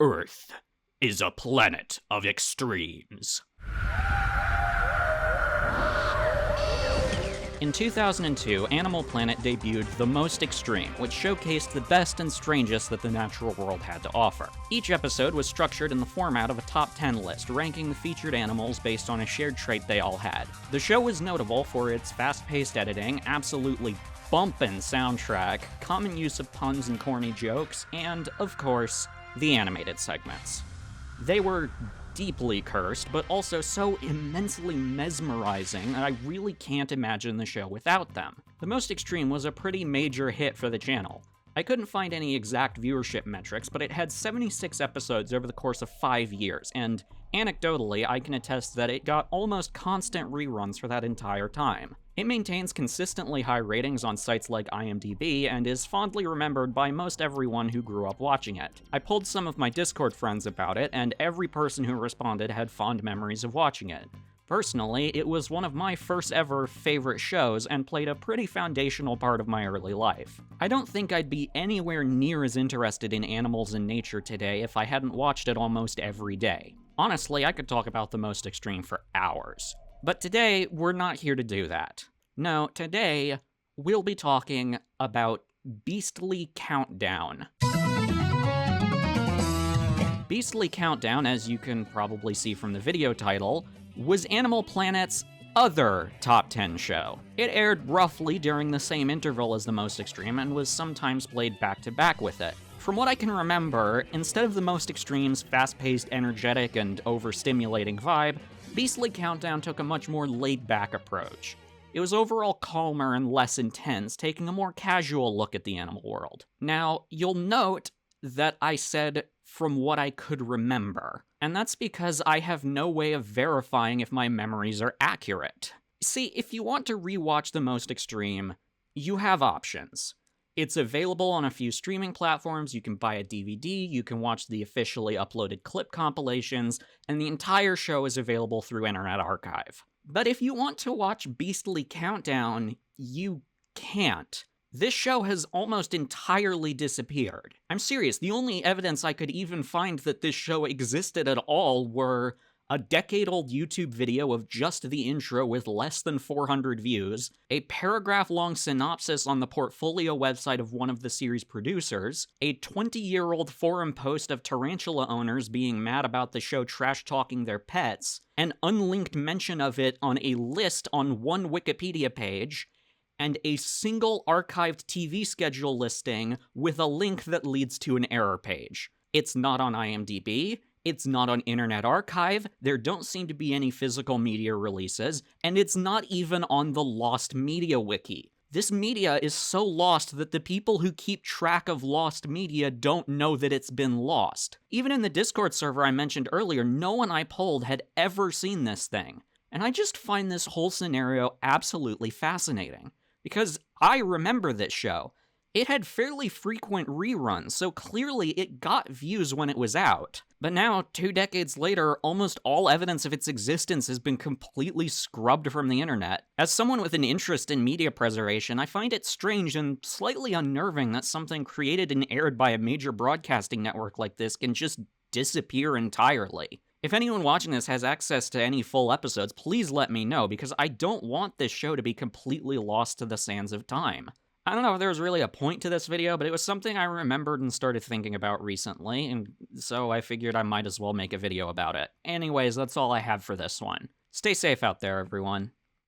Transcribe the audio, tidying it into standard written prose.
Earth is a planet of extremes. In 2002, Animal Planet debuted The Most Extreme, which showcased the best and strangest that the natural world had to offer. Each episode was structured in the format of a top 10 list, ranking the featured animals based on a shared trait they all had. The show was notable for its fast-paced editing, absolutely bumpin' soundtrack, common use of puns and corny jokes, and, of course, the animated segments. They were deeply cursed, but also so immensely mesmerizing that I really can't imagine the show without them. The Most Extreme was a pretty major hit for the channel. I couldn't find any exact viewership metrics, but it had 76 episodes over the course of 5 years, and anecdotally, I can attest that it got almost constant reruns for that entire time. It maintains consistently high ratings on sites like IMDb and is fondly remembered by most everyone who grew up watching it. I polled some of my Discord friends about it, and every person who responded had fond memories of watching it. Personally, it was one of my first ever favorite shows and played a pretty foundational part of my early life. I don't think I'd be anywhere near as interested in animals and nature today if I hadn't watched it almost every day. Honestly, I could talk about The Most Extreme for hours. But today, we're not here to do that. No, today, we'll be talking about Beastly Countdown. Beastly Countdown, as you can probably see from the video title, was Animal Planet's other top 10 show. It aired roughly during the same interval as The Most Extreme and was sometimes played back-to-back with it. From what I can remember, instead of The Most Extreme's fast-paced, energetic, and overstimulating vibe, Beastly Countdown took a much more laid-back approach. It was overall calmer and less intense, taking a more casual look at the animal world. Now, you'll note that I said from what I could remember, and that's because I have no way of verifying if my memories are accurate. See, if you want to rewatch The Most Extreme, you have options. It's available on a few streaming platforms, you can buy a DVD, you can watch the officially uploaded clip compilations, and the entire show is available through Internet Archive. But if you want to watch Beastly Countdown, you can't. This show has almost entirely disappeared. I'm serious, the only evidence I could even find that this show existed at all were a decade-old YouTube video of just the intro with less than 400 views, a paragraph-long synopsis on the portfolio website of one of the series' producers, a 20-year-old forum post of tarantula owners being mad about the show trash-talking their pets, an unlinked mention of it on a list on one Wikipedia page, and a single archived TV schedule listing with a link that leads to an error page. It's not on IMDb, it's not on Internet Archive, there don't seem to be any physical media releases, and it's not even on the Lost Media Wiki. This media is so lost that the people who keep track of lost media don't know that it's been lost. Even in the Discord server I mentioned earlier, no one I polled had ever seen this thing. And I just find this whole scenario absolutely fascinating. Because I remember this show. It had fairly frequent reruns, so clearly it got views when it was out. But now, 2 decades later, almost all evidence of its existence has been completely scrubbed from the internet. As someone with an interest in media preservation, I find it strange and slightly unnerving that something created and aired by a major broadcasting network like this can just disappear entirely. If anyone watching this has access to any full episodes, please let me know, because I don't want this show to be completely lost to the sands of time. I don't know if there was really a point to this video, but it was something I remembered and started thinking about recently, and so I figured I might as well make a video about it. Anyways, that's all I have for this one. Stay safe out there, everyone.